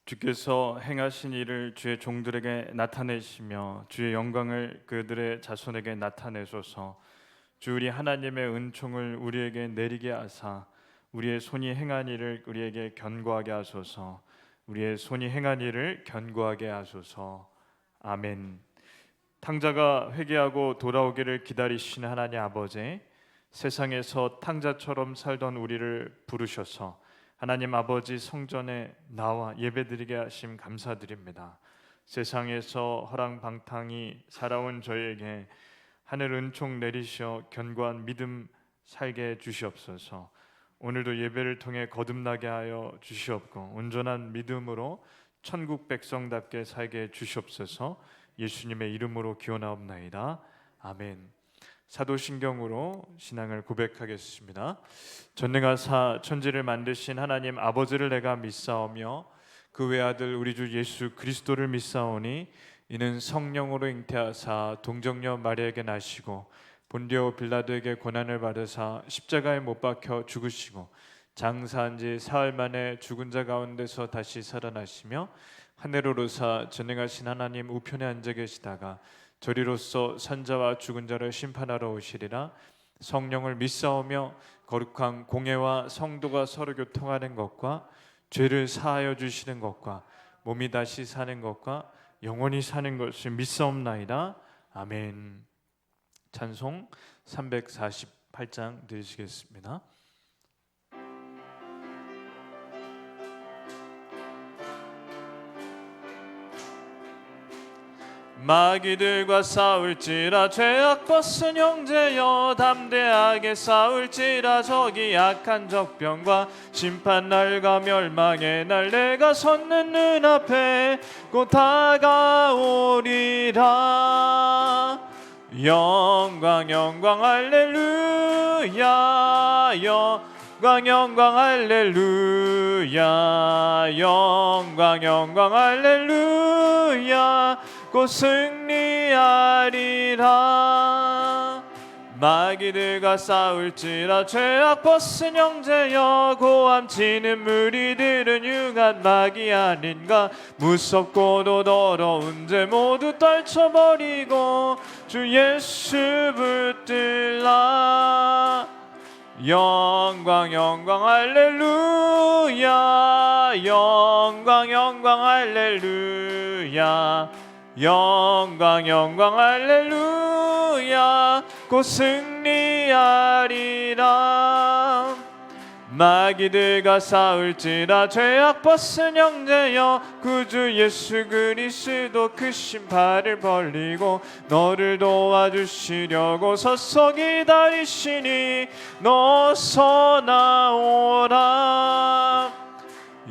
주께서 행하신 일을 주의 종들에게 나타내시며 주의 영광을 그들의 자손에게 나타내소서. 주 우리 하나님의 은총을 우리에게 내리게 하사 우리의 손이 행한 일을 우리에게 견고하게 하소서. 우리의 손이 행한 일을 견고하게 하소서. 아멘. 탕자가 회개하고 돌아오기를 기다리시는 하나님 아버지, 세상에서 탕자처럼 살던 우리를 부르셔서 하나님 아버지 성전에 나와 예배드리게 하심 감사드립니다. 세상에서 허랑방탕이 살아온 저에게 하늘 은총 내리셔 견고한 믿음 살게 해 주시옵소서. 오늘도 예배를 통해 거듭나게 하여 주시옵고 온전한 믿음으로 천국 백성답게 살게 해 주시옵소서. 예수님의 이름으로 기원하옵나이다. 아멘. 사도신경으로 신앙을 고백하겠습니다. 전능하사 천지를 만드신 하나님 아버지를 내가 믿사오며 그 외아들 우리 주 예수 그리스도를 믿사오니 이는 성령으로 잉태하사 동정녀 마리아에게 나시고 본디오 빌라도에게 고난을 받으사 십자가에 못 박혀 죽으시고 장사한 지 사흘 만에 죽은 자 가운데서 다시 살아나시며 하늘로 오르사 전능하신 하나님 우편에 앉아 계시다가 저리로서 산자와 죽은 자를 심판하러 오시리라. 성령을 믿사오며 거룩한 공회와 성도가 서로 교통하는 것과 죄를 사하여 주시는 것과 몸이 다시 사는 것과 영원히 사는 것을 믿사옵나이다. 아멘. 찬송 348장 드리시겠습니다. 마귀들과 싸울지라 죄악 벗은 형제여 담대하게 싸울지라 저기 약한 적병과 심판날과 멸망의 날 내가 섰는 눈앞에 곧 다가오리라. 영광 영광 할렐루야 영광 영광 할렐루야 영광 영광 할렐루야 곧 승리하리라. 마귀들과 싸울지라 죄악 벗은 형제여 고함치는 무리들은 흉한 마귀 아닌가. 무섭고도 더러운 죄 모두 떨쳐버리고 주 예수 붙들라. 영광 영광 할렐루야 영광 영광 할렐루야 영광 영광 할렐루야 곧 승리하리라. 마귀들과 싸울지라 죄악 벗은 형제여 구주 예수 그리스도 크신 팔을 벌리고 너를 도와주시려고 서서 기다리시니 너서 나오라.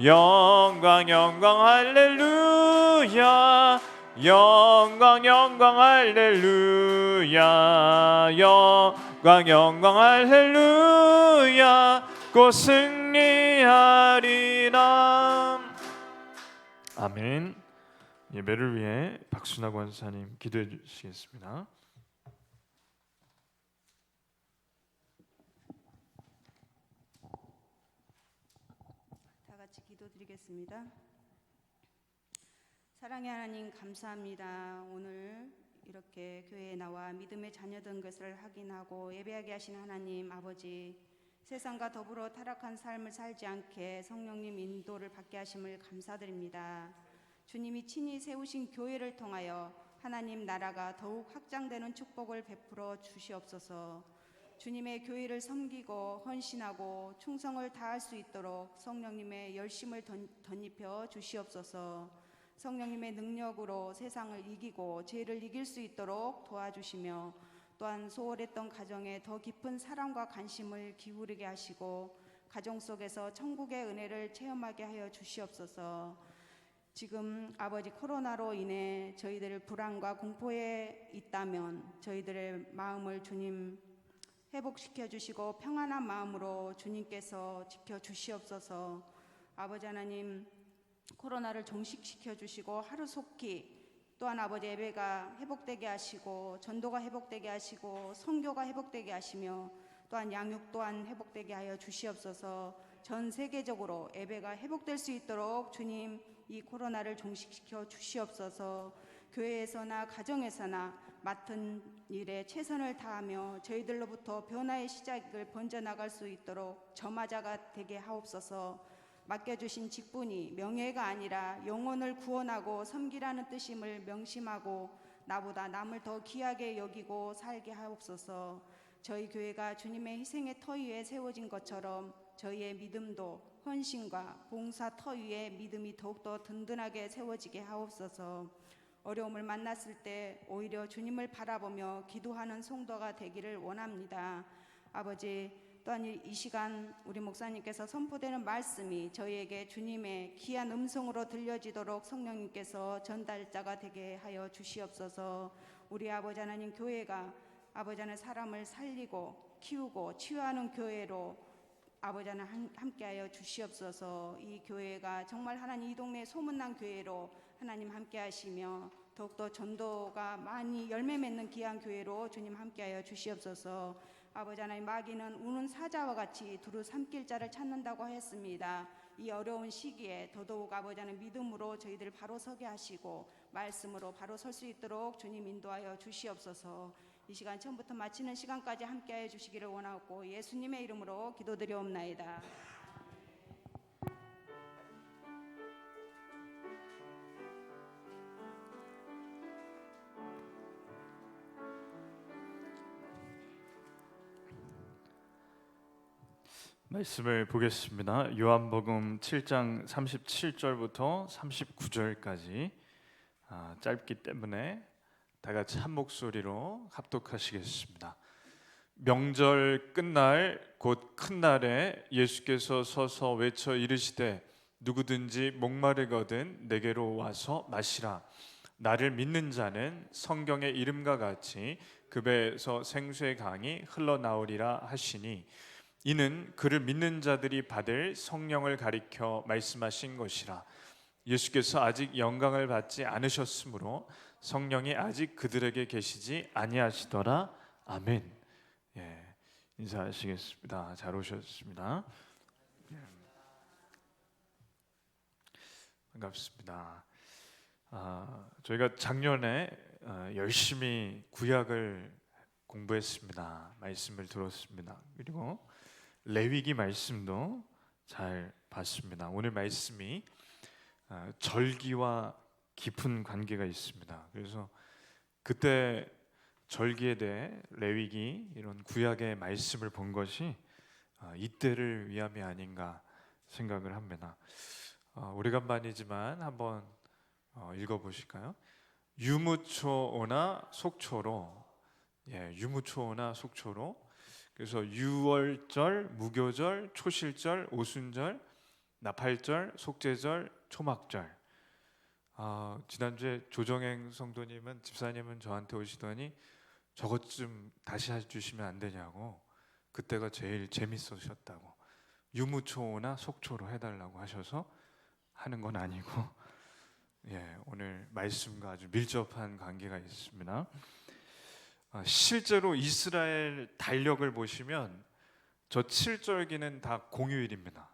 영광 영광 할렐루야 영광 영광 할렐루야 영광 영광 할렐루야 곧 승리하리라. 아멘. 예배를 위해 박순하 권사님 기도해 주시겠습니다. 다 같이 기도드리겠습니다. 사랑의 하나님 감사합니다. 오늘 이렇게 교회에 나와 믿음의 자녀된 것을 확인하고 예배하게 하신 하나님 아버지, 세상과 더불어 타락한 삶을 살지 않게 성령님 인도를 받게 하심을 감사드립니다. 주님이 친히 세우신 교회를 통하여 하나님 나라가 더욱 확장되는 축복을 베풀어 주시옵소서. 주님의 교회를 섬기고 헌신하고 충성을 다할 수 있도록 성령님의 열심을 덧입혀 주시옵소서. 성령님의 능력으로 세상을 이기고 죄를 이길 수 있도록 도와주시며 또한 소홀했던 가정에 더 깊은 사랑과 관심을 기울이게 하시고 가정 속에서 천국의 은혜를 체험하게 하여 주시옵소서. 지금 아버지 코로나로 인해 저희들 불안과 공포에 있다면 저희들의 마음을 주님 회복시켜 주시고 평안한 마음으로 주님께서 지켜 주시옵소서. 아버지 하나님, 코로나를 종식시켜 주시고 하루속히 또한 아버지 예배가 회복되게 하시고 전도가 회복되게 하시고 선교가 회복되게 하시며 또한 양육 또한 회복되게 하여 주시옵소서. 전 세계적으로 예배가 회복될 수 있도록 주님 이 코로나를 종식시켜 주시옵소서. 교회에서나 가정에서나 맡은 일에 최선을 다하며 저희들로부터 변화의 시작을 번져나갈 수 있도록 저마자가 되게 하옵소서. 맡겨주신 직분이 명예가 아니라 영혼을 구원하고 섬기라는 뜻임을 명심하고 나보다 남을 더 귀하게 여기고 살게 하옵소서. 저희 교회가 주님의 희생의 터 위에 세워진 것처럼 저희의 믿음도 헌신과 봉사 터 위에 믿음이 더욱더 든든하게 세워지게 하옵소서. 어려움을 만났을 때 오히려 주님을 바라보며 기도하는 성도가 되기를 원합니다. 아버지, 또한 이 시간 우리 목사님께서 선포되는 말씀이 저희에게 주님의 귀한 음성으로 들려지도록 성령님께서 전달자가 되게 하여 주시옵소서. 우리 아버지 하나님, 교회가 아버지 하나님 사람을 살리고 키우고 치유하는 교회로 아버지 하나님 함께하여 주시옵소서. 이 교회가 정말 하나님 이 동네 소문난 교회로 하나님 함께하시며 더욱더 전도가 많이 열매 맺는 귀한 교회로 주님 함께하여 주시옵소서. 아버지 하나님, 마귀는 우는 사자와 같이 두루 삼킬 자를 찾는다고 하였습니다. 이 어려운 시기에 더더욱 아버지 하나님 믿음으로 저희들 바로 서게 하시고 말씀으로 바로 설 수 있도록 주님 인도하여 주시옵소서. 이 시간 처음부터 마치는 시간까지 함께하여 주시기를 원하고 예수님의 이름으로 기도드리옵나이다. 말씀을 보겠습니다. 요한복음 7장 37절부터 39절까지 짧기 때문에 다 같이 한 목소리로 합독하시겠습니다. 명절 끝날 곧 큰 날에 예수께서 서서 외쳐 이르시되 누구든지 목마르거든 내게로 와서 마시라. 나를 믿는 자는 성경의 이름과 같이 그 배에서 생수의 강이 흘러나오리라 하시니 이는 그를 믿는 자들이 받을 성령을 가리켜 말씀하신 것이라. 예수께서 아직 영광을 받지 않으셨으므로 성령이 아직 그들에게 계시지 아니하시더라. 아멘. 인사하시겠습니다. 잘 오셨습니다. 반갑습니다. 저희가 작년에 열심히 구약을 공부했습니다. 말씀을 들었습니다. 그리고 레위기 말씀도 잘 봤습니다. 오늘 말씀이 절기와 깊은 관계가 있습니다. 그래서 그때 절기에 대해 레위기 이런 구약의 말씀을 본 것이 이때를 위함이 아닌가 생각을 합니다. 오래간만이지만 한번 읽어보실까요? 유무초오나 속초로, 유무초오나 속초로. 그래서 유월절, 무교절, 초실절, 오순절, 나팔절, 속죄절, 초막절. 지난주에 조정행 성도님은 집사님은 저한테 오시더니 저것 좀 다시 해주시면 안 되냐고. 그때가 제일 재밌으셨다고. 유무초나 속초로 해달라고 하셔서 하는 건 아니고 오늘 말씀과 아주 밀접한 관계가 있습니다. 실제로 이스라엘 달력을 보시면 저 7절기는 다 공휴일입니다.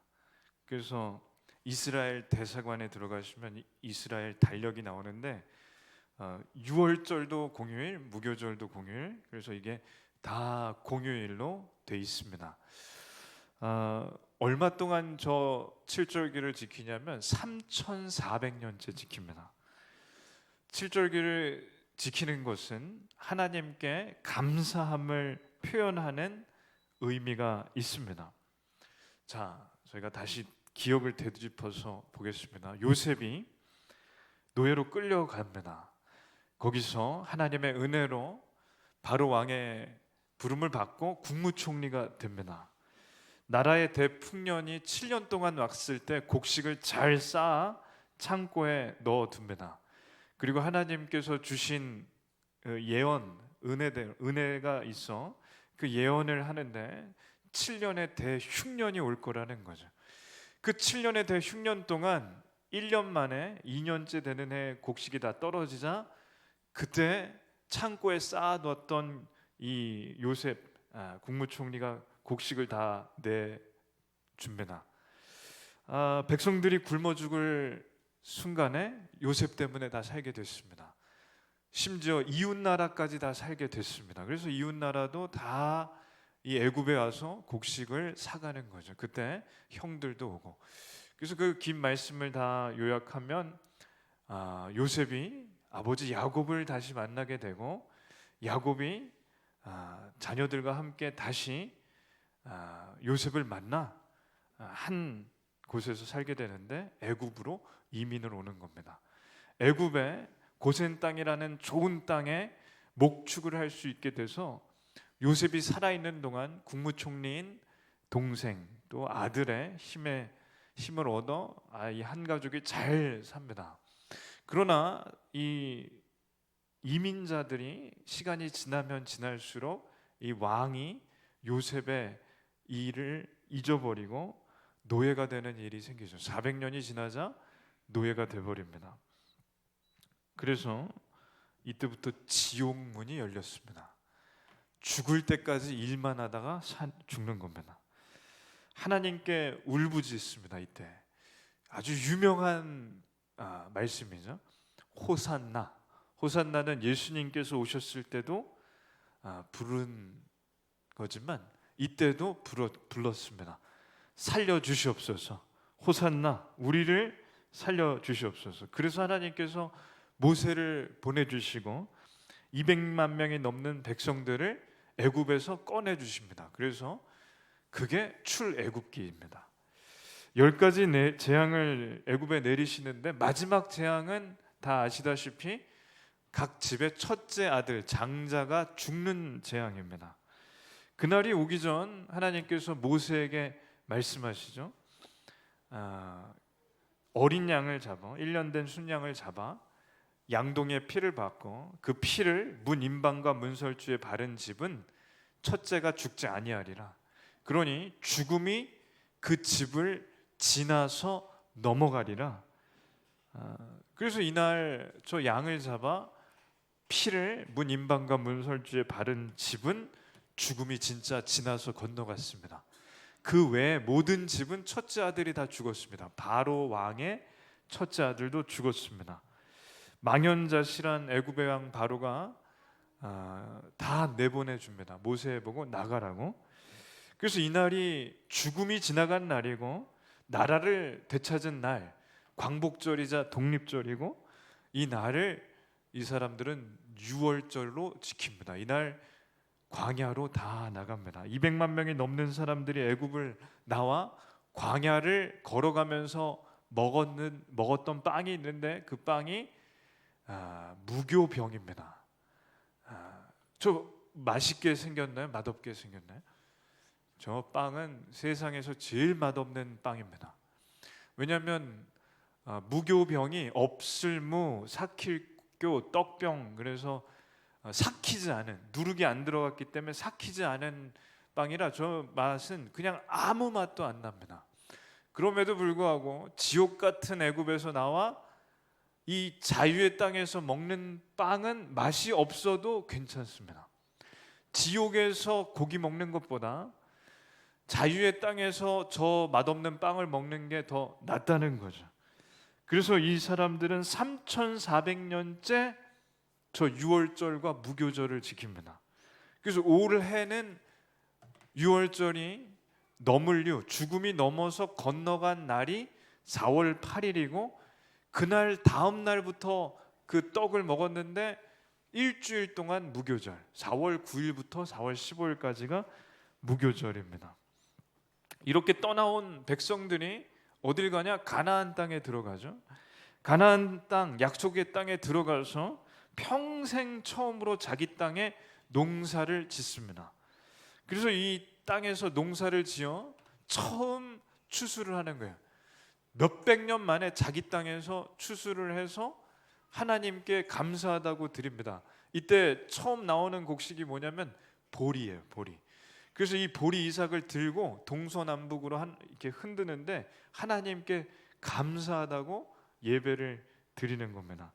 그래서 이스라엘 대사관에 들어가시면 이스라엘 달력이 나오는데 6월절도 공휴일, 무교절도 공휴일. 그래서 이게 다 공휴일로 돼 있습니다. 얼마 동안 저 7절기를 지키냐면 3,400년째 지킵니다. 7절기를 지키는 것은 하나님께 감사함을 표현하는 의미가 있습니다. 자, 저희가 다시 기억을 되짚어서 보겠습니다. 요셉이 노예로 끌려갑니다. 거기서 하나님의 은혜로 바로 왕의 부름을 받고 국무총리가 됩니다. 나라의 대풍년이 7년 동안 왔을 때 곡식을 잘 쌓아 창고에 넣어둡니다. 그리고 하나님께서 주신 예언, 은혜가 있어 그 예언을 하는데 7년의 대흉년이 올 거라는 거죠. 그 7년의 대흉년 동안 1년 만에 2년째 되는 해 곡식이 다 떨어지자 그때 창고에 쌓아뒀던 이 요셉 국무총리가 곡식을 다 내줍니다. 백성들이 굶어 죽을 순간에 요셉 때문에 다 살게 됐습니다. 심지어 이웃 나라까지 다 살게 됐습니다. 그래서 이웃 나라도 다 이 애굽에 와서 곡식을 사가는 거죠. 그때 형들도 오고. 그래서 그 긴 말씀을 다 요약하면 요셉이 아버지 야곱을 다시 만나게 되고, 야곱이 자녀들과 함께 다시 요셉을 만나 한 곳에서 살게 되는데 애굽으로 이민을 오는 겁니다. 애굽의 고센 땅이라는 좋은 땅에 목축을 할 수 있게 돼서 요셉이 살아있는 동안 국무총리인 동생 또 아들의 힘을 얻어 이 한 가족이 잘 삽니다. 그러나 이 이민자들이 시간이 지나면 지날수록 이 왕이 요셉의 일을 잊어버리고 노예가 되는 일이 생기죠. 400년이 지나자 노예가 돼버립니다. 그래서 이때부터 지옥문이 열렸습니다. 죽을 때까지 일만 하다가 죽는 겁니다. 하나님께 울부짖습니다. 이때 아주 유명한 말씀이죠. 호산나. 호산나는 예수님께서 오셨을 때도 부른 거지만 이때도 불렀습니다. 살려주시옵소서. 호산나, 우리를 살려주시옵소서. 그래서 하나님께서 모세를 보내주시고 200만 명이 넘는 백성들을 애굽에서 꺼내주십니다. 그래서 그게 출애굽기입니다. 10가지 재앙을 애굽에 내리시는데 마지막 재앙은 다 아시다시피 각 집의 첫째 아들 장자가 죽는 재앙입니다. 그날이 오기 전 하나님께서 모세에게 말씀하시죠. 어린 양을 잡아 1년 된 순양을 잡아 양동이의 피를 받고 그 피를 문 임방과 문설주에 바른 집은 첫째가 죽지 아니하리라. 그러니 죽음이 그 집을 지나서 넘어가리라. 그래서 이날 저 양을 잡아 피를 문 임방과 문설주에 바른 집은 죽음이 진짜 지나서 건너갔습니다. 그 외에 모든 집은 첫째 아들이 다 죽었습니다. 바로 왕의 첫째 아들도 죽었습니다. 망연자실한 애굽의 왕 바로가 다 내보내 줍니다. 모세 보고 나가라고. 그래서 이날이 죽음이 지나간 날이고 나라를 되찾은 날, 광복절이자 독립절이고 이 날을 이 사람들은 유월절로 지킵니다. 이날 광야로 다 나갑니다. 200만 명이 넘는 사람들이 애굽을 나와 광야를 걸어가면서 먹었던 빵이 있는데 그 빵이 무교병입니다. 저 맛있게 생겼나요? 맛없게 생겼나요? 저 빵은 세상에서 제일 맛없는 빵입니다. 왜냐하면 무교병이 업슬무, 삭힐교, 떡병, 그래서 삭히지 않은, 누룩이 안 들어갔기 때문에 삭히지 않은 빵이라 저 맛은 그냥 아무 맛도 안 납니다. 그럼에도 불구하고 지옥 같은 애굽에서 나와 이 자유의 땅에서 먹는 빵은 맛이 없어도 괜찮습니다. 지옥에서 고기 먹는 것보다 자유의 땅에서 저 맛없는 빵을 먹는 게 더 낫다는 거죠. 그래서 이 사람들은 3,400년째 저 유월절과 무교절을 지킵니다. 그래서 올해는 유월절이 죽음이 넘어서 건너간 날이 4월 8일이고 그날 다음 날부터 그 떡을 먹었는데 일주일 동안 무교절, 4월 9일부터 4월 15일까지가 무교절입니다. 이렇게 떠나온 백성들이 어딜 가냐? 가나안 땅에 들어가죠. 가나안 땅, 약속의 땅에 들어가서 평생 처음으로 자기 땅에 농사를 짓습니다. 그래서 이 땅에서 농사를 지어 처음 추수를 하는 거예요. 몇백 년 만에 자기 땅에서 추수를 해서 하나님께 감사하다고 드립니다. 이때 처음 나오는 곡식이 뭐냐면 보리예요, 보리. 그래서 이 보리 이삭을 들고 동서남북으로 이렇게 흔드는데 하나님께 감사하다고 예배를 드리는 겁니다.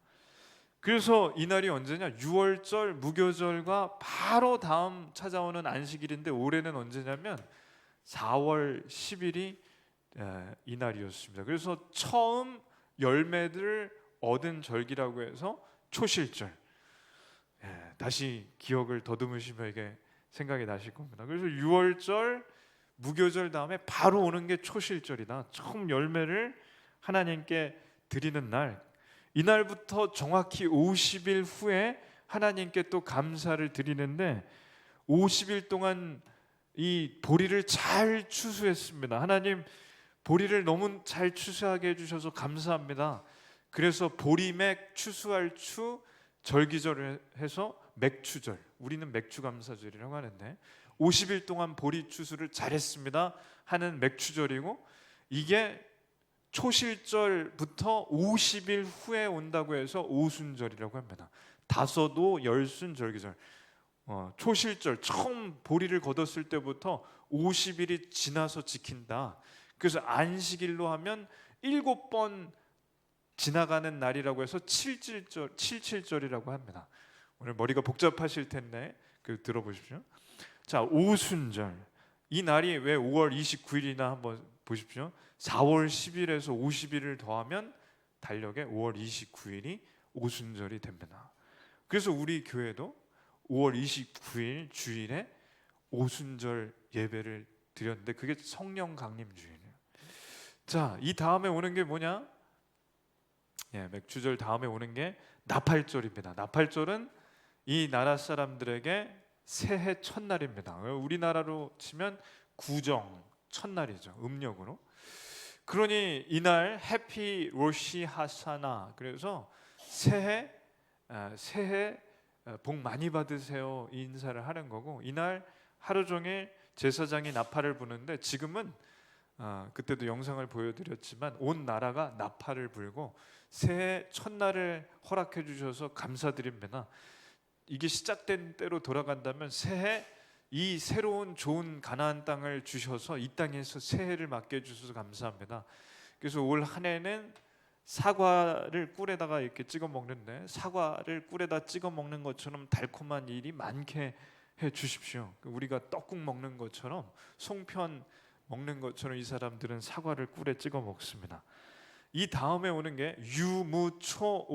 그래서 이날이 언제냐? 유월절, 무교절과 바로 다음 찾아오는 안식일인데 올해는 언제냐면 4월 10일이 이날이었습니다. 그래서 처음 열매를 얻은 절기라고 해서 초실절. 다시 기억을 더듬으시면 이게 생각이 나실 겁니다. 그래서 6월절 무교절 다음에 바로 오는 게 초실절이다. 처음 열매를 하나님께 드리는 날, 이날부터 정확히 50일 후에 하나님께 또 감사를 드리는데 50일 동안 이 보리를 잘 추수했습니다. 하나님 보리를 너무 잘 추수하게 해주셔서 감사합니다. 그래서 보리맥 추수할 추 절기절을 해서 맥추절, 우리는 맥추감사절이라고 하는데 50일 동안 보리 추수를 잘했습니다 하는 맥추절이고, 이게 초실절부터 50일 후에 온다고 해서 오순절이라고 합니다. 다섯오 열순 절기절. 초실절 처음 보리를 거뒀을 때부터 50일이 지나서 지킨다. 그래서 안식일로 하면 7번 지나가는 날이라고 해서 칠칠절이라고 합니다. 오늘 머리가 복잡하실 텐데 들어보십시오. 자, 오순절. 이 날이 왜 5월 29일이나 한번 보십시오. 4월 10일에서 50일을 더하면 달력에 5월 29일이 오순절이 됩니다. 그래서 우리 교회도 5월 29일 주일에 오순절 예배를 드렸는데 그게 성령 강림 주일이에요. 자, 이 다음에 오는 게 뭐냐? 맥주절 다음에 오는 게 나팔절입니다. 나팔절은 이 나라 사람들에게 새해 첫날입니다. 우리나라로 치면 구정 첫날이죠, 음력으로. 그러니 이날 해피 로시 하사나, 그래서 새해 복 많이 받으세요 이 인사를 하는 거고, 이날 하루 종일 제사장이 나팔을 부는데 지금은 그때도 영상을 보여드렸지만 온 나라가 나팔을 불고 새해 첫날을 허락해 주셔서 감사드립니다. 이게 시작된 때로 돌아간다면 새해 이 새로운 좋은 가나안 땅을 주셔서 이 땅에서 새해를 맞게 해주셔서 감사합니다. 그래서 올 한 해는 사과를 꿀에다가 이렇게 찍어 먹는데 사과를 꿀에다 찍어 먹는 것처럼 달콤한 일이 많게 해 주십시오. 우리가 떡국 먹는 것처럼 송편 먹는 것처럼 이 사람들은 사과를 꿀에 찍어 먹습니다. 이 다음에 오는 게 유무초오나,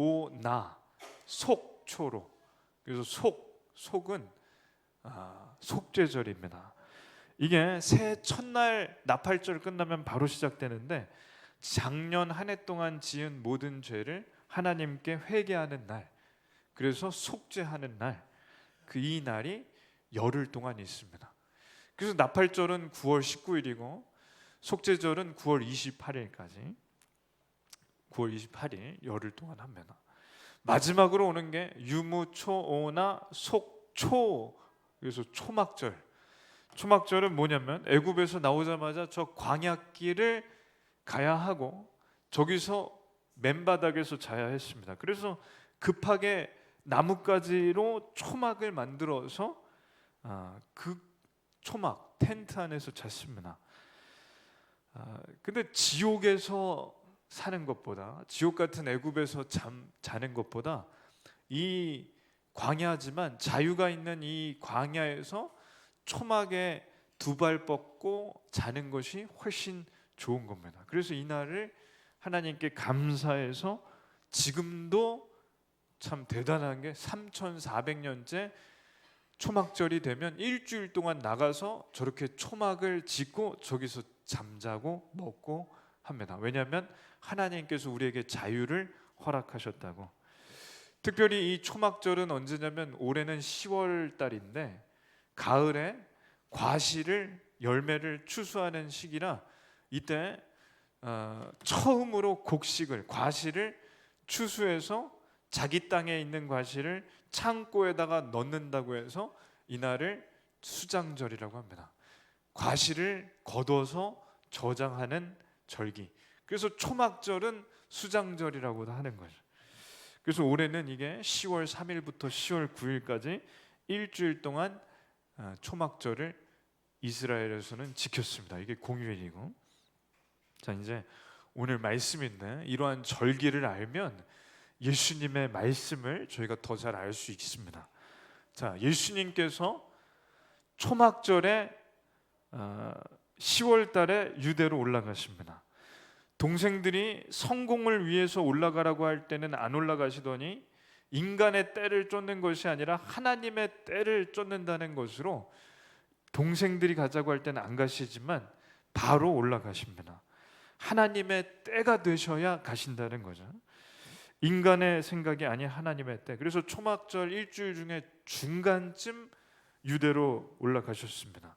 속초로. 그래서 속은 속죄절입니다. 이게 새해 첫날 나팔절 끝나면 바로 시작되는데 작년 한 해 동안 지은 모든 죄를 하나님께 회개하는 날, 그래서 속죄하는 날, 이 날이 열흘 동안 있습니다. 그래서 나팔절은 9월 19일이고 속죄절은 9월 28일까지 9월 28일 열흘 동안 합니다. 마지막으로 오는 게 유무초오나 속초, 그래서 초막절. 초막절은 뭐냐면 애굽에서 나오자마자 저 광야길을 가야 하고 저기서 맨바닥에서 자야 했습니다. 그래서 급하게 나뭇가지로 초막을 만들어서 그 초막 텐트 안에서 잤습니다. 근데 지옥에서 사는 것보다, 지옥 같은 애굽에서 자는 것보다 이 광야지만 자유가 있는 이 광야에서 초막에 두 발 뻗고 자는 것이 훨씬 좋은 겁니다. 그래서 이 날을 하나님께 감사해서 지금도 참 대단한 게 3,400년째 초막절이 되면 일주일 동안 나가서 저렇게 초막을 짓고 저기서 잠자고 먹고 합니다. 왜냐하면 하나님께서 우리에게 자유를 허락하셨다고. 특별히 이 초막절은 언제냐면 올해는 10월 달인데 가을에 과실을, 열매를 추수하는 시기라 이때 처음으로 곡식을, 과실을 추수해서 자기 땅에 있는 과실을 창고에다가 넣는다고 해서 이날을 수장절이라고 합니다. 과실을 거둬서 저장하는 절기. 그래서 초막절은 수장절이라고도 하는 거죠. 그래서 올해는 이게 10월 3일부터 10월 9일까지 일주일 동안 초막절을 이스라엘에서는 지켰습니다. 이게 공휴일이고. 자, 이제 오늘 말씀인데 이러한 절기를 알면 예수님의 말씀을 저희가 더 잘 알 수 있습니다. 자, 예수님께서 초막절에 10월 달에 유대로 올라가십니다. 동생들이 성공을 위해서 올라가라고 할 때는 안 올라가시더니 인간의 때를 쫓는 것이 아니라 하나님의 때를 쫓는다는 것으로 동생들이 가자고 할 때는 안 가시지만 바로 올라가십니다. 하나님의 때가 되셔야 가신다는 거죠. 인간의 생각이 아닌 하나님의 때. 그래서 초막절 일주일 중에 중간쯤 유대로 올라가셨습니다.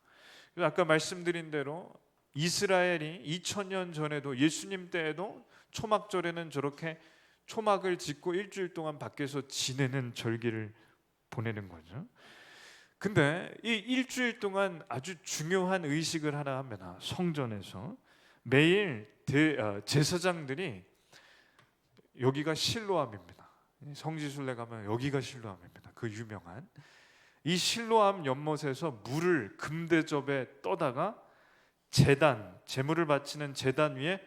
아까 말씀드린 대로 이스라엘이 2000년 전에도 예수님 때에도 초막절에는 저렇게 초막을 짓고 일주일 동안 밖에서 지내는 절기를 보내는 거죠. 근데 이 일주일 동안 아주 중요한 의식을 하나 합니다. 성전에서 매일 제사장들이, 여기가 실로암입니다. 성지순례 가면 여기가 실로암입니다. 그 유명한 이 실로암 연못에서 물을 금대접에 떠다가 제물을 바치는 제단 위에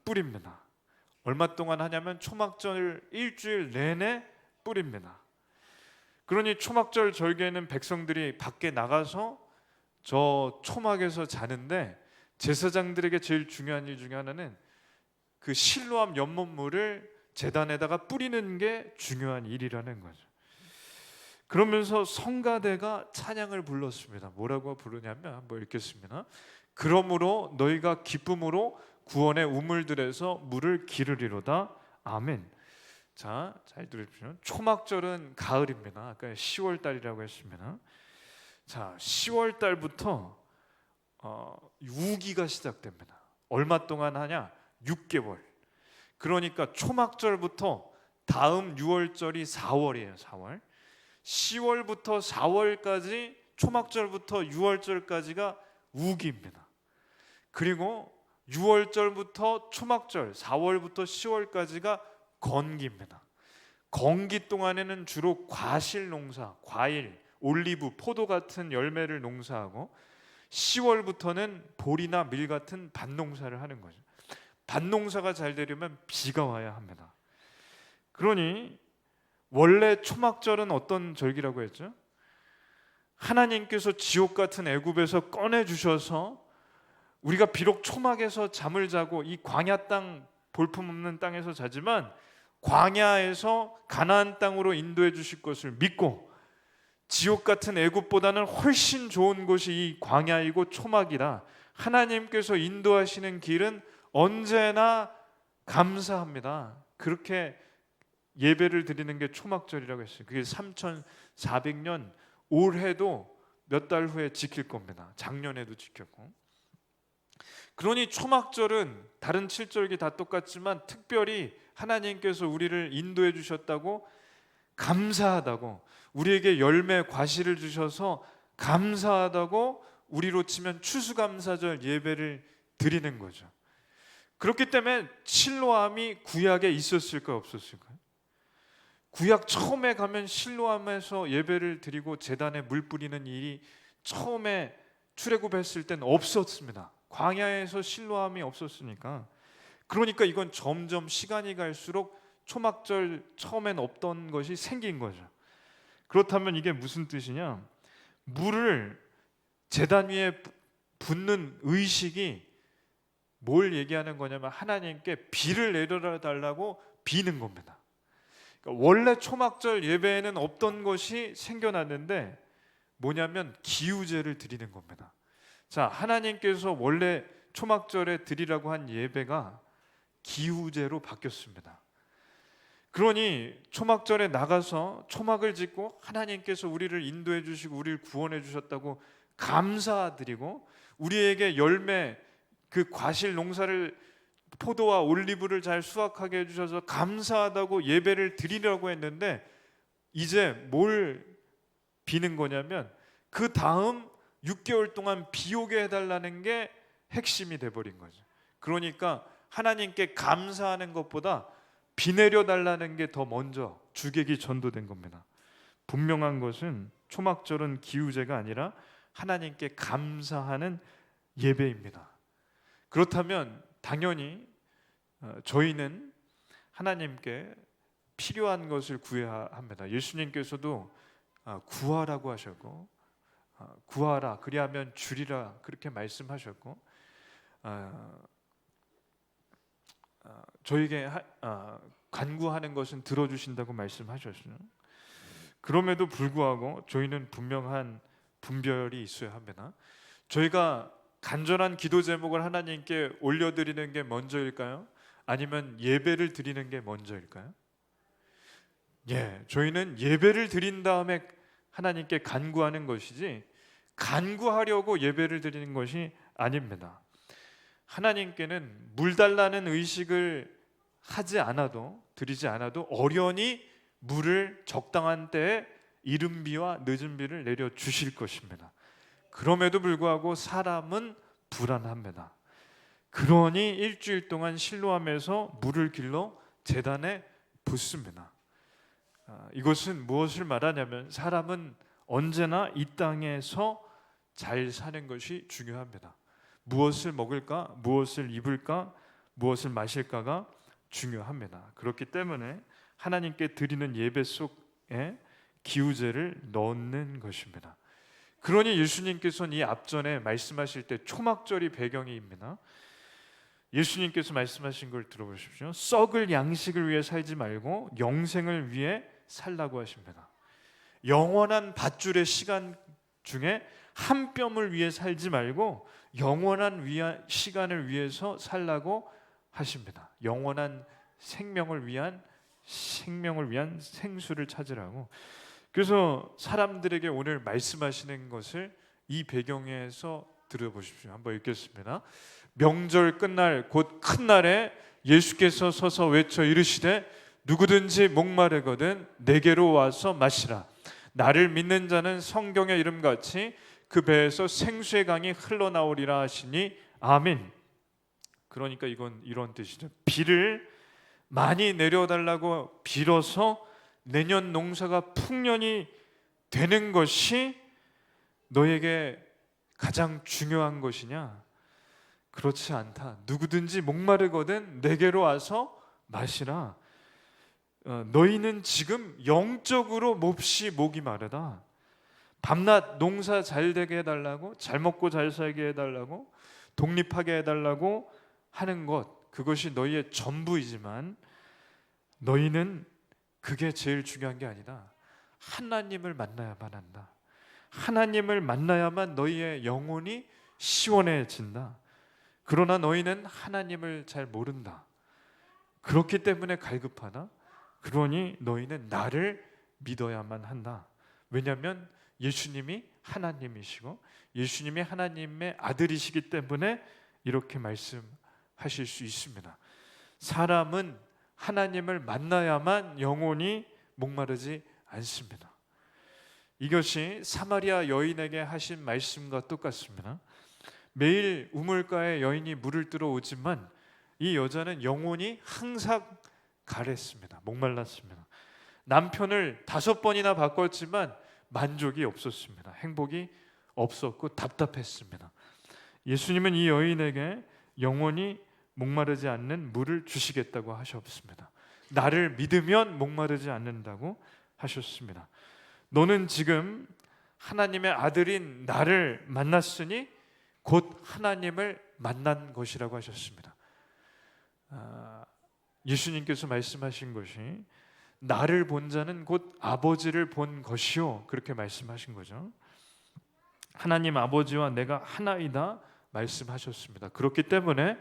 뿌립니다. 얼마 동안 하냐면 초막절 일주일 내내 뿌립니다. 그러니 초막절 절기에는 백성들이 밖에 나가서 저 초막에서 자는데 제사장들에게 제일 중요한 일 중에 하나는 그 실로암 연못물을 제단에다가 뿌리는 게 중요한 일이라는 거죠. 그러면서 성가대가 찬양을 불렀습니다. 뭐라고 부르냐면 한번 읽겠습니다. 그러므로 너희가 기쁨으로 구원의 우물들에서 물을 기르리로다. 아멘. 자, 잘 들으십시오. 초막절은 가을입니다. 아까 10월 달이라고 했습니다. 자, 10월 달부터 우기가 시작됩니다. 얼마 동안 하냐? 6개월. 그러니까 초막절부터 다음 6월절이 4월이에요. 4월. 10월부터 4월까지, 초막절부터 6월절까지가 우기입니다. 그리고 6월절부터 초막절, 4월부터 10월까지가 건기입니다. 건기 동안에는 주로 과실 농사, 과일, 올리브, 포도 같은 열매를 농사하고 10월부터는 보리나 밀 같은 밭농사를 하는 거죠. 밭농사가 잘 되려면 비가 와야 합니다. 그러니 원래 초막절은 어떤 절기라고 했죠? 하나님께서 지옥 같은 애굽에서 꺼내 주셔서 우리가 비록 초막에서 잠을 자고 이 광야 땅, 볼품없는 땅에서 자지만 광야에서 가나안 땅으로 인도해 주실 것을 믿고 지옥 같은 애굽보다는 훨씬 좋은 곳이 이 광야이고 초막이라 하나님께서 인도하시는 길은 언제나 감사합니다. 그렇게 예배를 드리는 게 초막절이라고 했어요. 그게 3400년, 올해도 몇 달 후에 지킬 겁니다. 작년에도 지켰고. 그러니 초막절은 다른 7절기 다 똑같지만 특별히 하나님께서 우리를 인도해 주셨다고, 감사하다고, 우리에게 열매 과실을 주셔서 감사하다고, 우리로 치면 추수감사절 예배를 드리는 거죠. 그렇기 때문에 실로암이 구약에 있었을까요, 없었을까요? 구약 처음에 가면 실로암에서 예배를 드리고 제단에 물 뿌리는 일이 처음에 출애굽했을 때는 없었습니다. 광야에서 실로암이 없었으니까. 그러니까 이건 점점 시간이 갈수록 초막절 처음엔 없던 것이 생긴 거죠. 그렇다면 이게 무슨 뜻이냐? 물을 제단 위에 붓는 의식이 뭘 얘기하는 거냐면 하나님께 비를 내려다 달라고 비는 겁니다. 그러니까 원래 초막절 예배에는 없던 것이 생겨났는데 뭐냐면 기우제를 드리는 겁니다. 자, 하나님께서 원래 초막절에 드리라고 한 예배가 기우제로 바뀌었습니다. 그러니 초막절에 나가서 초막을 짓고 하나님께서 우리를 인도해 주시고 우리를 구원해 주셨다고 감사드리고 우리에게 열매, 그 과실 농사를, 포도와 올리브를 잘 수확하게 해주셔서 감사하다고 예배를 드리려고 했는데 이제 뭘 비는 거냐면 그 다음 6개월 동안 비 오게 해달라는 게 핵심이 돼버린 거죠. 그러니까 하나님께 감사하는 것보다 비 내려달라는 게 더 먼저 주객이 전도된 겁니다. 분명한 것은 초막절은 기우제가 아니라 하나님께 감사하는 예배입니다. 그렇다면 당연히 저희는 하나님께 필요한 것을 구해야 합니다. 예수님께서도 구하라고 하셨고 구하라 그리하면 주리라 그렇게 말씀하셨고 저에게 간구하는 것은 들어주신다고 말씀하셨어요. 그럼에도 불구하고 저희는 분명한 분별이 있어야 합니다. 저희가 간절한 기도 제목을 하나님께 올려드리는 게 먼저일까요? 아니면 예배를 드리는 게 먼저일까요? 저희는 예배를 드린 다음에 하나님께 간구하는 것이지 간구하려고 예배를 드리는 것이 아닙니다. 하나님께는 물 달라는 의식을 하지 않아도, 드리지 않아도 어련히 물을 적당한 때에 이른 비와 늦은 비를 내려 주실 것입니다. 그럼에도 불구하고 사람은 불안합니다. 그러니 일주일 동안 실로암에서 물을 길러 제단에 붓습니다. 이것은 무엇을 말하냐면 사람은 언제나 이 땅에서 잘 사는 것이 중요합니다. 무엇을 먹을까, 무엇을 입을까, 무엇을 마실까가 중요합니다. 그렇기 때문에 하나님께 드리는 예배 속에 기우제를 넣는 것입니다. 그러니 예수님께서는 이 앞전에 말씀하실 때 초막절이 배경입니다. 예수님께서 말씀하신 걸 들어보십시오. 썩을 양식을 위해 살지 말고 영생을 위해 살라고 하십니다. 영원한 밧줄의 시간 중에 한 뼘을 위해 살지 말고 영원한 시간을 위해서 살라고 하십니다. 영원한 생명을 위한 생수를 찾으라고. 그래서 사람들에게 오늘 말씀하시는 것을 이 배경에서 들어보십시오. 한번 읽겠습니다. 명절 끝날 곧 큰 날에 예수께서 서서 외쳐 이르시되 누구든지 목마르거든 내게로 와서 마시라. 나를 믿는 자는 성경의 이름같이 그 배에서 생수의 강이 흘러나오리라 하시니 아멘. 그러니까 이건 이런 뜻이죠. 비를 많이 내려달라고 빌어서 내년 농사가 풍년이 되는 것이 너에게 가장 중요한 것이냐? 그렇지 않다. 누구든지 목마르거든 내게로 와서 마시라. 너희는 지금 영적으로 몹시 목이 마르다. 밤낮 농사 잘 되게 해달라고, 잘 먹고 잘 살게 해달라고, 독립하게 해달라고 하는 것, 그것이 너희의 전부이지만 너희는 그게 제일 중요한 게 아니다. 하나님을 만나야만 한다. 하나님을 만나야만 너희의 영혼이 시원해진다. 그러나 너희는 하나님을 잘 모른다. 그렇기 때문에 갈급하다. 그러니 너희는 나를 믿어야만 한다. 왜냐하면 예수님이 하나님이시고 예수님이 하나님의 아들이시기 때문에 이렇게 말씀하실 수 있습니다. 사람은 하나님을 만나야만 영혼이 목마르지 않습니다. 이것이 사마리아 여인에게 하신 말씀과 똑같습니다. 매일 우물가에 여인이 물을 뜨러 오지만 이 여자는 영혼이 항상 가랬습니다. 목말랐습니다. 남편을 5번이나 바꿨지만 만족이 없었습니다. 행복이 없었고 답답했습니다. 예수님은 이 여인에게 영원히 목마르지 않는 물을 주시겠다고 하셨습니다. 나를 믿으면 목마르지 않는다고 하셨습니다. 너는 지금 하나님의 아들인 나를 만났으니 곧 하나님을 만난 것이라고 하셨습니다. 예수님께서 말씀하신 것이 나를 본 자는 곧 아버지를 본 것이요, 그렇게 말씀하신 거죠. 하나님 아버지와 내가 하나이다 말씀하셨습니다. 그렇기 때문에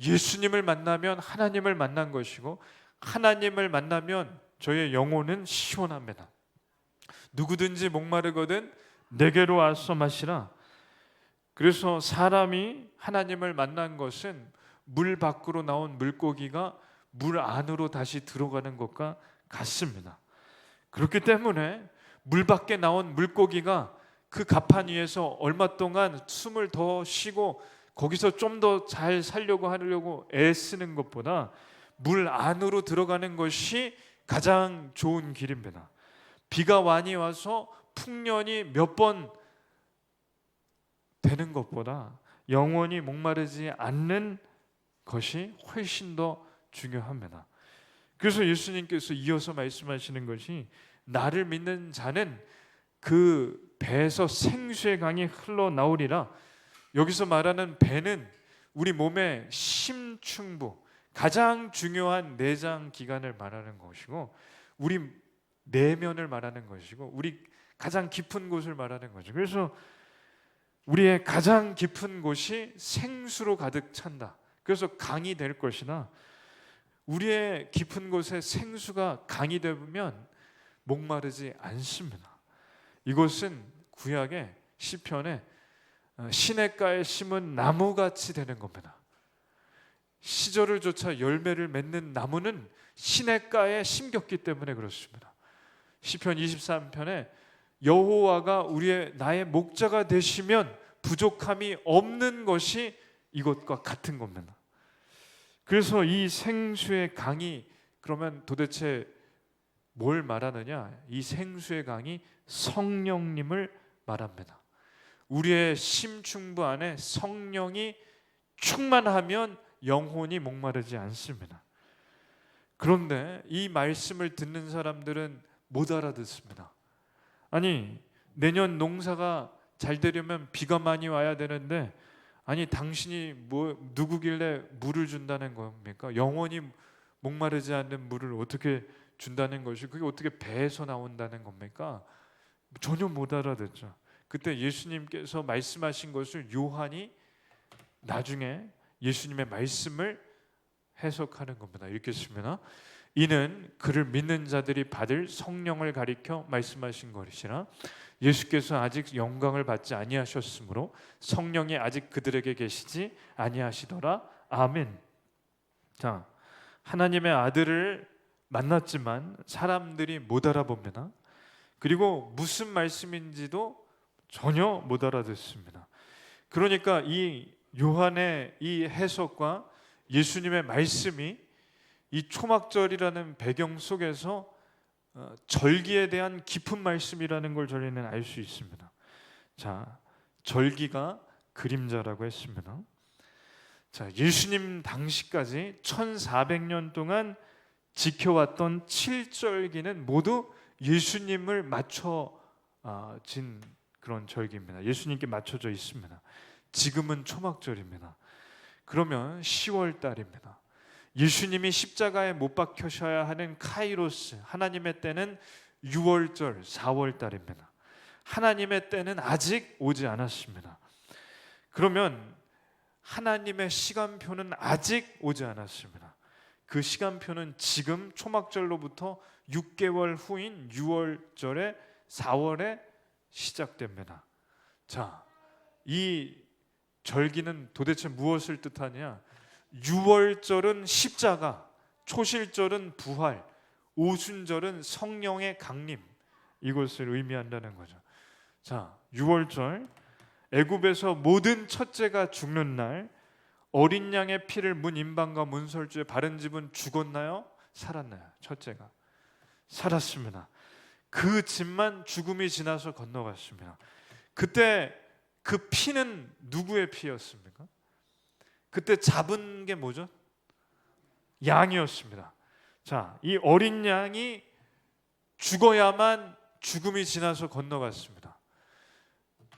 예수님을 만나면 하나님을 만난 것이고 하나님을 만나면 저의 영혼은 시원합니다. 누구든지 목마르거든 내게로 와서 마시라. 그래서 사람이 하나님을 만난 것은 물 밖으로 나온 물고기가 물 안으로 다시 들어가는 것과 같습니다. 그렇기 때문에 물 밖에 나온 물고기가 그 갑판 위에서 얼마 동안 숨을 더 쉬고 거기서 좀 더 잘 살려고 하려고 애쓰는 것보다 물 안으로 들어가는 것이 가장 좋은 길입니다. 비가 많이 와서 풍년이 몇 번 되는 것보다 영원히 목마르지 않는 것이 훨씬 더 중요합니다. 그래서 예수님께서 이어서 말씀하시는 것이 나를 믿는 자는 그 배에서 생수의 강이 흘러나오리라. 여기서 말하는 배는 우리 몸의 심층부, 가장 중요한 내장 기관을 말하는 것이고, 우리 내면을 말하는 것이고, 우리 가장 깊은 곳을 말하는 거죠. 그래서 우리의 가장 깊은 곳이 생수로 가득 찬다. 그래서 강이 될 것이나, 우리의 깊은 곳에 생수가 강이 되면 목마르지 않습니다. 이것은 구약의 시편에 시냇가에 심은 나무같이 되는 겁니다. 시절을 쫓아 열매를 맺는 나무는 시냇가에 심겼기 때문에 그렇습니다. 시편 23편에 여호와가 나의 목자가 되시면 부족함이 없는 것이 이것과 같은 겁니다. 그래서 이 생수의 강이 그러면 도대체 뭘 말하느냐? 이 생수의 강이 성령님을 말합니다. 우리의 심층부 안에 성령이 충만하면 영혼이 목마르지 않습니다. 그런데 이 말씀을 듣는 사람들은 못 알아듣습니다. 아니, 내년 농사가 잘 되려면 비가 많이 와야 되는데, 아니 당신이 누구길래 물을 준다는 겁니까? 영원히 목마르지 않는 물을 어떻게 준다는 것이, 그게 어떻게 배에서 나온다는 겁니까? 전혀 못 알아듣죠. 그때 예수님께서 말씀하신 것을 요한이 나중에 예수님의 말씀을 해석하는 겁니다. 읽겠습니다. 이는 그를 믿는 자들이 받을 성령을 가리켜 말씀하신 것이라. 예수께서 아직 영광을 받지 아니하셨으므로 성령이 아직 그들에게 계시지 아니하시더라. 아멘. 자, 하나님의 아들을 만났지만 사람들이 못 알아봅니다. 그리고 무슨 말씀인지도 전혀 못 알아듣습니다. 그러니까 이 요한의 이 해석과 예수님의 말씀이 이 초막절이라는 배경 속에서 절기에 대한 깊은 말씀이라는 걸 저희는 알 수 있습니다. 자, 절기가 그림자라고 했습니다. 자, 예수님 당시까지 1400년 동안 지켜왔던 7절기는 모두 예수님을 맞춰진 그런 절기입니다. 예수님께 맞춰져 있습니다. 지금은 초막절입니다. 그러면 10월 달입니다. 예수님이 십자가에 못 박혀셔야 하는 카이로스, 하나님의 때는 6월절, 4월 달입니다. 하나님의 때는 아직 오지 않았습니다. 그러면 하나님의 시간표는 아직 오지 않았습니다. 그 시간표는 지금 초막절로부터 6개월 후인 6월절에 4월에 시작됩니다. 자, 이 절기는 도대체 무엇을 뜻하냐? 6월절은 십자가, 초실절은 부활, 오순절은 성령의 강림, 이것을 의미한다는 거죠. 자, 6월절, 애굽에서 모든 첫째가 죽는 날, 어린 양의 피를 문 임방과 문설주에 바른 집은 죽었나요? 살았나요? 첫째가 살았습니다. 그 집만 죽음이 지나서 건너갔습니다. 그때 그 피는 누구의 피였습니까? 그때 잡은 게 뭐죠? 양이었습니다. 자, 이 어린 양이 죽어야만 죽음이 지나서 건너갔습니다.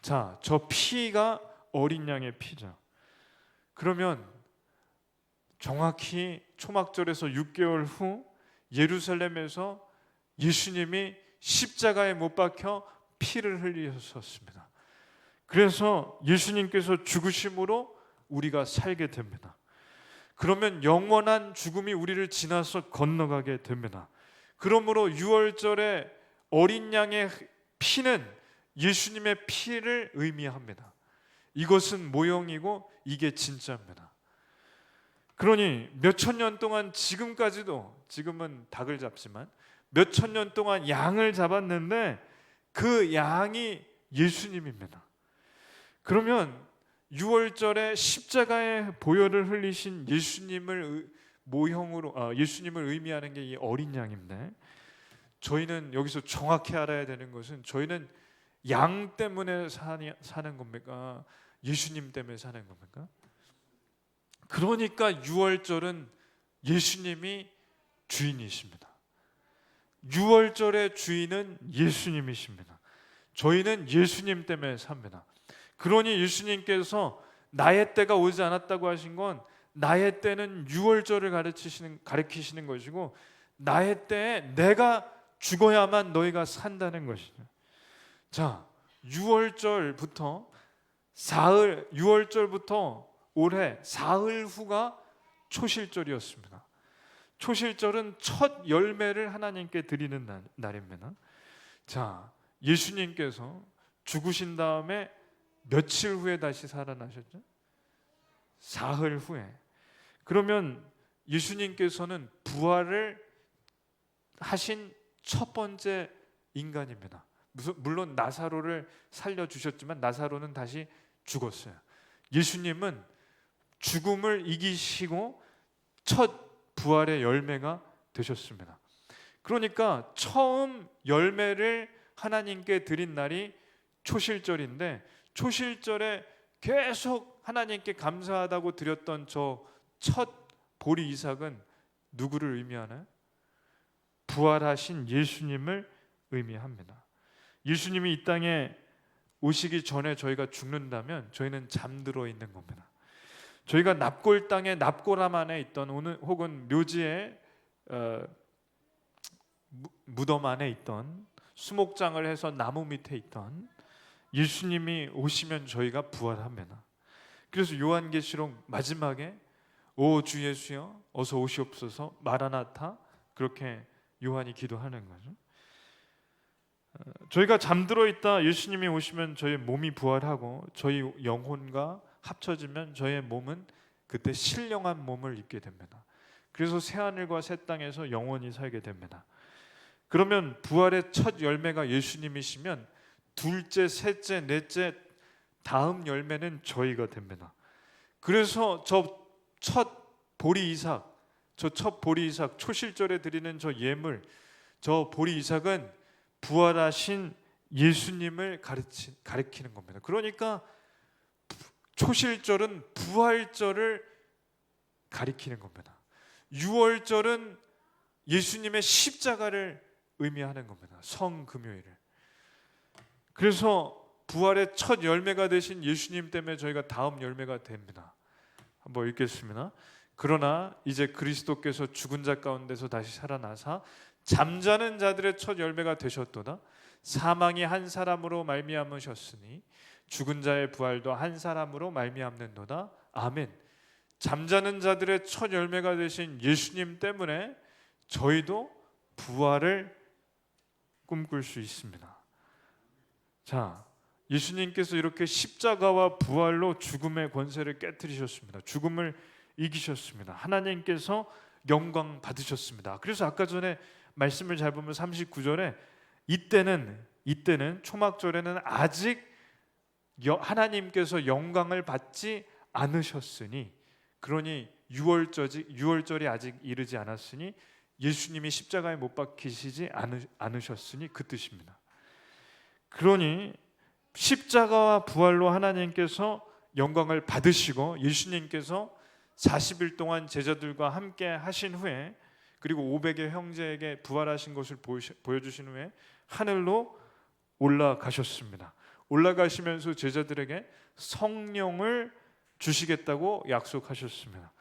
자, 저 피가 어린 양의 피죠. 그러면 정확히 초막절에서 6개월 후 예루살렘에서 예수님이 십자가에 못 박혀 피를 흘리셨습니다. 그래서 예수님께서 죽으심으로 우리가 살게 됩니다. 그러면 영원한 죽음이 우리를 지나서 건너가게 됩니다. 그러므로 6월절에 어린 양의 피는 예수님의 피를 의미합니다. 이것은 모형이고 이게 진짜입니다. 그러니 몇천 년 동안 지금까지도, 지금은 닭을 잡지만 몇천 년 동안 양을 잡았는데 그 양이 예수님입니다. 그러면 6월절에 십자가에 보혈을 흘리신 예수님을 모형으로 예수님을 의미하는 게 이 어린 양인데, 저희는 여기서 정확히 알아야 되는 것은 저희는 양 때문에 사는 겁니까? 예수님 때문에 사는 겁니까? 그러니까 6월절은 예수님이 주인이십니다. 6월절의 주인은 예수님이십니다. 저희는 예수님 때문에 삽니다. 그러니 예수님께서 나의 때가 오지 않았다고 하신 건 나의 때는 유월절을 가리키시는 것이고 나의 때에 내가 죽어야만 너희가 산다는 것이죠. 자, 6월절부터 올해 사흘 후가 초실절이었습니다. 초실절은 첫 열매를 하나님께 드리는 날입니다. 자, 예수님께서 죽으신 다음에 며칠 후에 다시 살아나셨죠? 사흘 후에. 그러면 예수님께서는 부활을 하신 첫 번째 인간입니다. 물론 나사로를 살려주셨지만 나사로는 다시 죽었어요. 예수님은 죽음을 이기시고 첫 부활의 열매가 되셨습니다. 그러니까 처음 열매를 하나님께 드린 날이 초실절인데, 초실절에 계속 하나님께 감사하다고 드렸던 저 첫 보리 이삭은 누구를 의미하나요? 부활하신 예수님을 의미합니다. 예수님이 이 땅에 오시기 전에 저희가 죽는다면 저희는 잠들어 있는 겁니다. 저희가 납골 땅에 납골함 안에 있던 혹은 묘지에 무덤 안에 있던 수목장을 해서 나무 밑에 있던 예수님이 오시면 저희가 부활합니다. 그래서 요한계시록 마지막에 오 주 예수여 어서 오시옵소서 마라나타, 그렇게 요한이 기도하는 거죠. 저희가 잠들어 있다 예수님이 오시면 저희 몸이 부활하고 저희 영혼과 합쳐지면 저희의 몸은 그때 신령한 몸을 입게 됩니다. 그래서 새하늘과 새 땅에서 영원히 살게 됩니다. 그러면 부활의 첫 열매가 예수님이시면 둘째, 셋째, 넷째 다음 열매는 저희가 됩니다. 그래서 저 첫 보리 이삭 초실절에 드리는 저 예물, 저 보리 이삭은 부활하신 예수님을 가리키는 겁니다. 그러니까 초실절은 부활절을 가리키는 겁니다. 6월절은 예수님의 십자가를 의미하는 겁니다. 성금요일을. 그래서 부활의 첫 열매가 되신 예수님 때문에 저희가 다음 열매가 됩니다. 한번 읽겠습니다. 그러나 이제 그리스도께서 죽은 자 가운데서 다시 살아나사 잠자는 자들의 첫 열매가 되셨도다. 사망이 한 사람으로 말미암으셨으니 죽은 자의 부활도 한 사람으로 말미암는도다. 아멘. 잠자는 자들의 첫 열매가 되신 예수님 때문에 저희도 부활을 꿈꿀 수 있습니다. 자, 예수님께서 이렇게 십자가와 부활로 죽음의 권세를 깨뜨리셨습니다. 죽음을 이기셨습니다. 하나님께서 영광 받으셨습니다. 그래서 아까 전에 말씀을 잘 보면 39절에 이때는 초막절에는 아직 하나님께서 영광을 받지 않으셨으니, 그러니 6월절이 아직 이르지 않았으니 예수님이 십자가에 못 박히시지 않으셨으니 그 뜻입니다. 그러니 십자가와 부활로 하나님께서 영광을 받으시고 예수님께서 40일 동안 제자들과 함께 하신 후에, 그리고 500의 형제에게 부활하신 것을 보여주신 후에 하늘로 올라가셨습니다. 올라가시면서 제자들에게 성령을 주시겠다고 약속하셨습니다.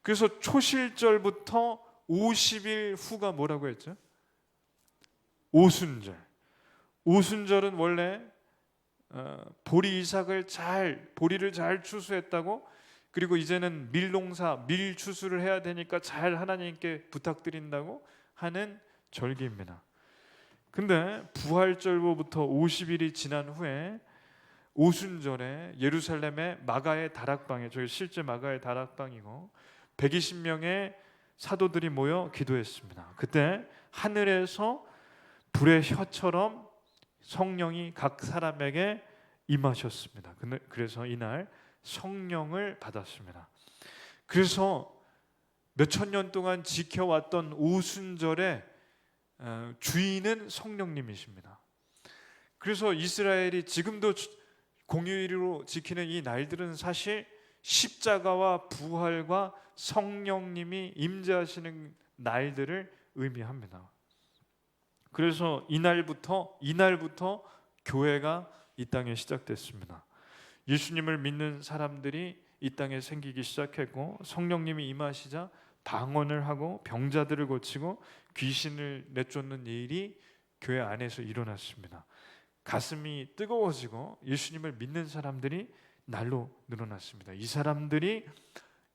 그래서 초실절부터 50일 후가 뭐라고 했죠? 오순절. 오순절은 원래 보리 이삭을 보리를 잘 추수했다고, 그리고 이제는 밀 추수를 해야 되니까 잘 하나님께 부탁드린다고 하는 절기입니다. 근데 부활절로부터 50일이 지난 후에 오순절에 예루살렘의 마가의 다락방에, 저희 실제 마가의 다락방이고 120명의 사도들이 모여 기도했습니다. 그때 하늘에서 불의 혀처럼 성령이 각 사람에게 임하셨습니다. 그래서 이날 성령을 받았습니다. 그래서 몇천 년 동안 지켜왔던 오순절의 주인은 성령님이십니다. 그래서 이스라엘이 지금도 공휴일로 지키는 이 날들은 사실 십자가와 부활과 성령님이 임재하시는 날들을 의미합니다. 그래서 이날부터 교회가 이 땅에 시작됐습니다. 예수님을 믿는 사람들이 이 땅에 생기기 시작했고 성령님이 임하시자 방언을 하고 병자들을 고치고 귀신을 내쫓는 일이 교회 안에서 일어났습니다. 가슴이 뜨거워지고 예수님을 믿는 사람들이 날로 늘어났습니다. 이 사람들이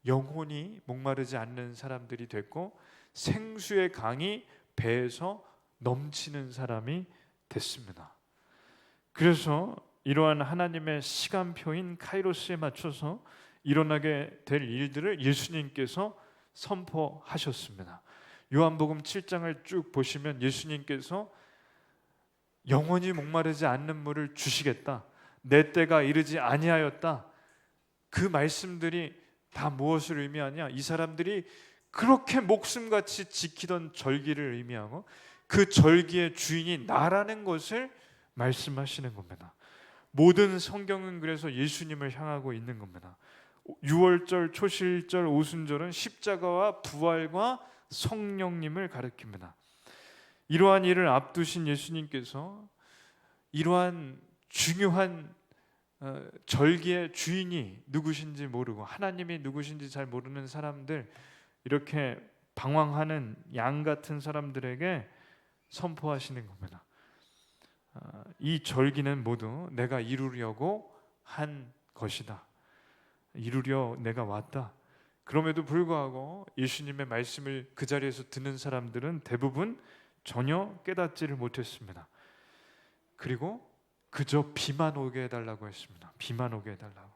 영혼이 목마르지 않는 사람들이 됐고 생수의 강이 배에서 넘치는 사람이 됐습니다. 그래서 이러한 하나님의 시간표인 카이로스에 맞춰서 일어나게 될 일들을 예수님께서 선포하셨습니다. 요한복음 7장을 쭉 보시면 예수님께서 영원히 목마르지 않는 물을 주시겠다, 내 때가 이르지 아니하였다, 그 말씀들이 다 무엇을 의미하냐? 이 사람들이 그렇게 목숨같이 지키던 절기를 의미하고 그 절기의 주인이 나라는 것을 말씀하시는 겁니다. 모든 성경은 그래서 예수님을 향하고 있는 겁니다. 유월절, 초실절, 오순절은 십자가와 부활과 성령님을 가리킵니다. 이러한 일을 앞두신 예수님께서 이러한 중요한 절기의 주인이 누구신지 모르고 하나님이 누구신지 잘 모르는 사람들, 이렇게 방황하는 양 같은 사람들에게 선포하시는 겁니다. 이 절기는 모두 내가 이루려고 한 것이다. 이루려 내가 왔다. 그럼에도 불구하고 예수님의 말씀을 그 자리에서 듣는 사람들은 대부분 전혀 깨닫지를 못했습니다. 그리고 그저 비만 오게 해달라고 했습니다. 비만 오게 해달라고.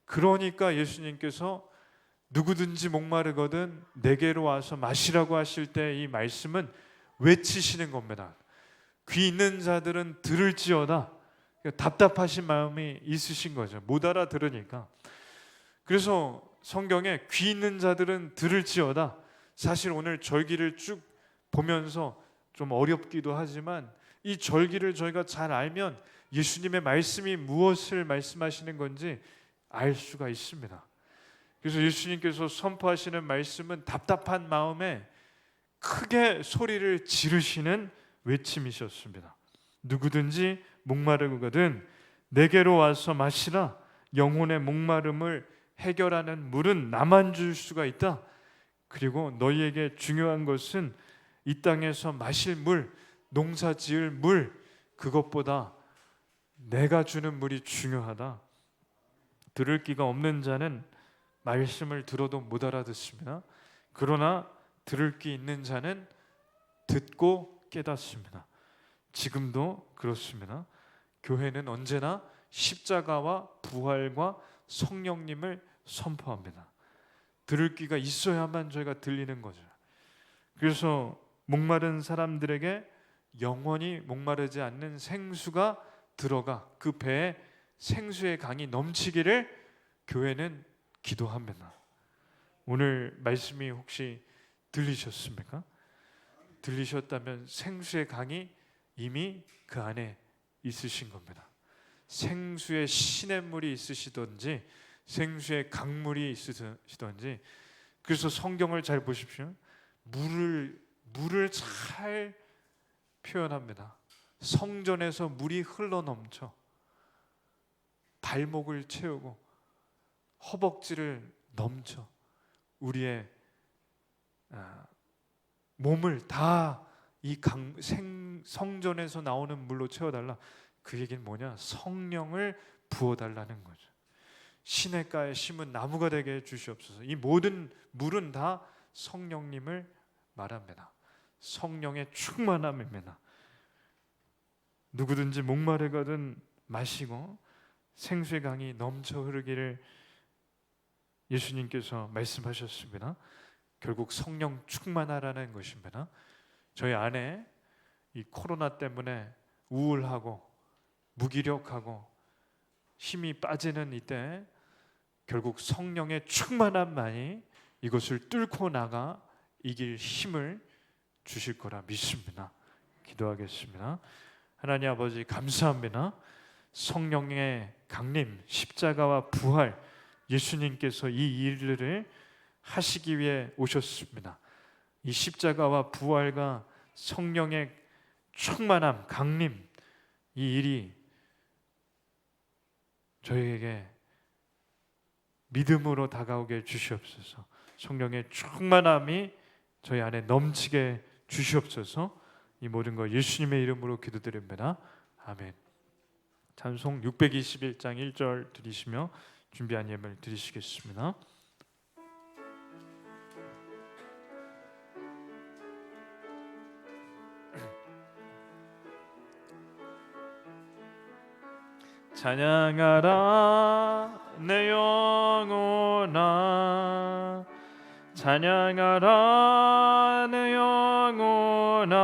그러니까 예수님께서 누구든지 목마르거든 내게로 와서 마시라고 하실 때 이 말씀은 외치시는 겁니다. 귀 있는 자들은 들을지어다. 답답하신 마음이 있으신 거죠. 못 알아들으니까. 그래서 성경에 귀 있는 자들은 들을지어다. 사실 오늘 절기를 쭉 보면서 좀 어렵기도 하지만 이 절기를 저희가 잘 알면 예수님의 말씀이 무엇을 말씀하시는 건지 알 수가 있습니다. 그래서 예수님께서 선포하시는 말씀은 답답한 마음에 크게 소리를 지르시는 외침이셨습니다. 누구든지 목마르거든 내게로 와서 마시라. 영혼의 목마름을 해결하는 물은 나만 줄 수가 있다. 그리고 너희에게 중요한 것은 이 땅에서 마실 물, 농사 지을 물, 그것보다 내가 주는 물이 중요하다. 들을 귀가 없는 자는 말씀을 들어도 못 알아듣습니다. 그러나 들을 귀 있는 자는 듣고 깨닫습니다. 지금도 그렇습니다. 교회는 언제나 십자가와 부활과 성령님을 선포합니다. 들을 귀가 있어야만 저희가 들리는 거죠. 그래서 목마른 사람들에게 영원히 목마르지 않는 생수가 들어가 그 배에 생수의 강이 넘치기를 교회는 기도합니다. 오늘 말씀이 혹시 들리셨습니까? 들리셨다면 생수의 강이 이미 그 안에 있으신 겁니다. 생수의 시냇물이 있으시든지 생수의 강물이 있으시든지. 그래서 성경을 잘 보십시오. 물을 잘 표현합니다. 성전에서 물이 흘러넘쳐 발목을 채우고 허벅지를 넘쳐 우리의 몸을 다 이 성전에서 나오는 물로 채워달라. 그 얘기는 뭐냐? 성령을 부어달라는 거죠. 시냇가에 심은 나무가 되게 해주시옵소서. 이 모든 물은 다 성령님을 말합니다. 성령의 충만함입니다. 누구든지 목마르거든 마시고 생수의 강이 넘쳐 흐르기를 예수님께서 말씀하셨습니다. 결국 성령 충만하라는 것입니다. 저희 안에 이 코로나 때문에 우울하고 무기력하고 힘이 빠지는 이때 결국 성령의 충만함만이 이것을 뚫고 나가 이길 힘을 주실 거라 믿습니다. 기도하겠습니다. 하나님 아버지 감사합니다. 성령의 강림, 십자가와 부활, 예수님께서 이 일들을 하시기 위해 오셨습니다. 이 십자가와 부활과 성령의 충만함, 강림, 이 일이 저희에게 믿음으로 다가오게 주시옵소서. 성령의 충만함이 저희 안에 넘치게 주시옵소서. 이 모든 것 예수님의 이름으로 기도드립니다. 아멘. 찬송 621장 1절 드리시며 준비한 예물 드리시겠습니다. 찬양하라 내 영혼아, 찬양하라 내 영혼아,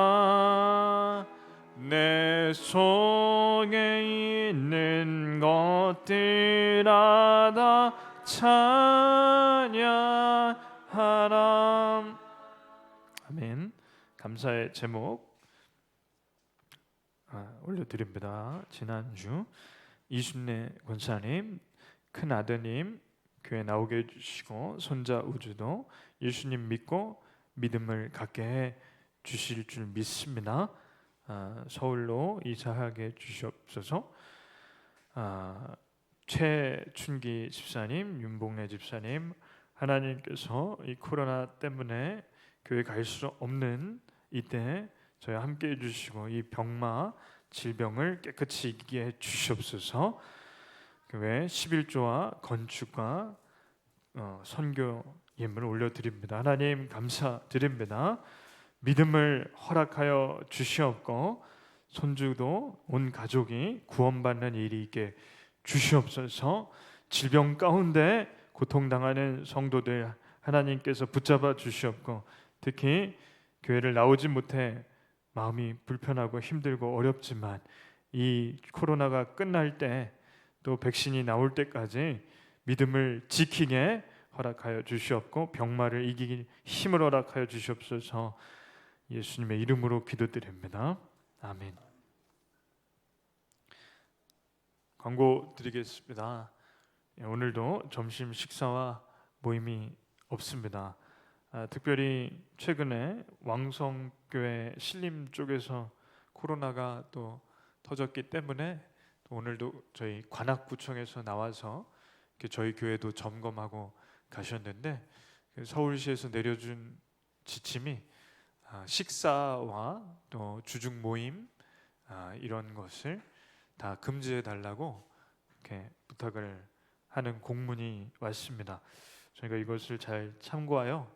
내 속에 있는 것들아 다 찬양하라. 아멘. 감사의 제목 올려드립니다. 지난주 이순례 권사님, 큰 아드님 교회 나오게 해주시고 손자 우주도 예수님 믿고 믿음을 갖게 해 주실 줄 믿습니다. 서울로 이사하게 해 주시옵소서. 최춘기 집사님, 윤봉래 집사님, 하나님께서 이 코로나 때문에 교회 갈 수 없는 이때 저희 함께 해주시고 이 병마 질병을 깨끗이 이기게 해 주시옵소서. 교회 11조와 건축과 선교 예물을 올려드립니다. 하나님 감사드립니다. 믿음을 허락하여 주시옵고 손주도 온 가족이 구원받는 일이 있게 주시옵소서. 질병 가운데 고통당하는 성도들 하나님께서 붙잡아 주시옵고 특히 교회를 나오지 못해 마음이 불편하고 힘들고 어렵지만 이 코로나가 끝날 때 또 백신이 나올 때까지 믿음을 지키게 허락하여 주시옵고 병마를 이기기 힘을 허락하여 주시옵소서. 예수님의 이름으로 기도드립니다. 아멘. 광고 드리겠습니다. 오늘도 점심 식사와 모임이 없습니다. 특별히 최근에 왕성교회 신림 쪽에서 코로나가 또 터졌기 때문에 또 오늘도 저희 관악구청에서 나와서 저희 교회도 점검하고 가셨는데 서울시에서 내려준 지침이 식사와 또 주중 모임 이런 것을 다 금지해 달라고 이렇게 부탁을 하는 공문이 왔습니다. 저희가 이것을 잘 참고하여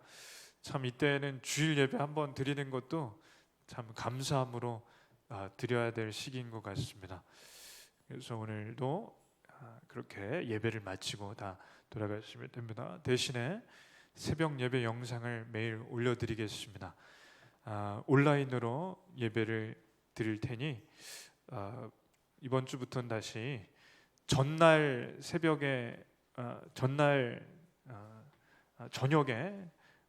참 이때는 주일 예배 한번 드리는 것도 참 감사함으로 드려야 될 시기인 것 같습니다. 그래서 오늘도 그렇게 예배를 마치고 다 돌아가시면 됩니다. 대신에 새벽 예배 영상을 매일 올려드리겠습니다. 온라인으로 예배를 드릴 테니 이번 주부터는 다시 전날 새벽에 저녁에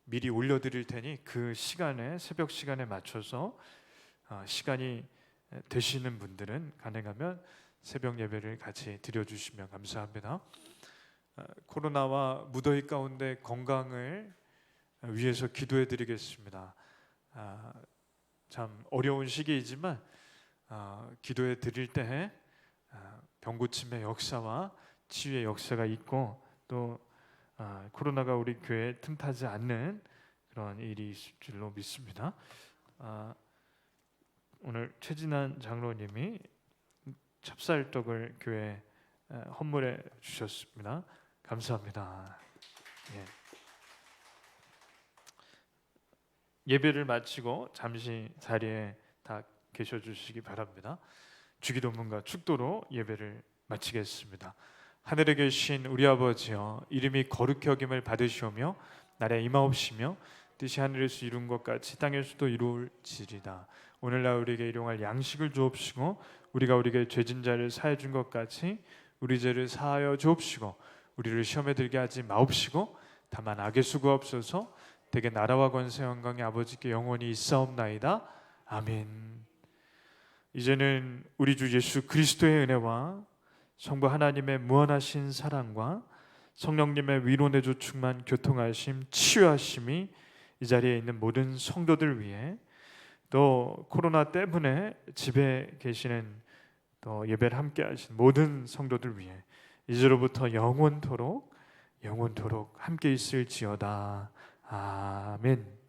미리 올려드릴 테니 그 시간에 새벽 시간에 맞춰서 시간이 되시는 분들은 가능하면 새벽 예배를 같이 드려주시면 감사합니다. 코로나와 무더위 가운데 건강을 위해서 기도해드리겠습니다. 참 어려운 시기이지만 기도해 드릴 때 병 고침의 역사와 치유의 역사가 있고 또 코로나가 우리 교회에 틈타지 않는 그런 일이 있을 줄로 믿습니다. 오늘 최진환 장로님이 찹쌀떡을 교회 헌물해 주셨습니다. 감사합니다. 예배를 마치고 잠시 자리에 다 계셔 주시기 바랍니다. 주기도문과 축도로 예배를 마치겠습니다. 하늘에 계신 우리 아버지여, 이름이 거룩히 여김을 받으시오며 나라에 임하옵시며 뜻이 하늘에서 이룬 것 같이 땅에서도 이루어지리다. 오늘날 우리에게 일용할 양식을 주옵시고 우리가 우리에게 죄진 자를 사해 준 것 같이 우리 죄를 사하여 주옵시고 우리를 시험에 들게 하지 마옵시고 다만 악의 수가 없어서 대개 나라와 권세 영광의 아버지께 영원히 있사옵나이다. 아멘. 이제는 우리 주 예수 그리스도의 은혜와 성부 하나님의 무한하신 사랑과 성령님의 위로내주 충만 교통하심 치유하심이 이 자리에 있는 모든 성도들 위해 또 코로나 때문에 집에 계시는 또 예배를 함께 하신 모든 성도들 위해 이제로부터 영원토록 함께 있을지어다. 아멘.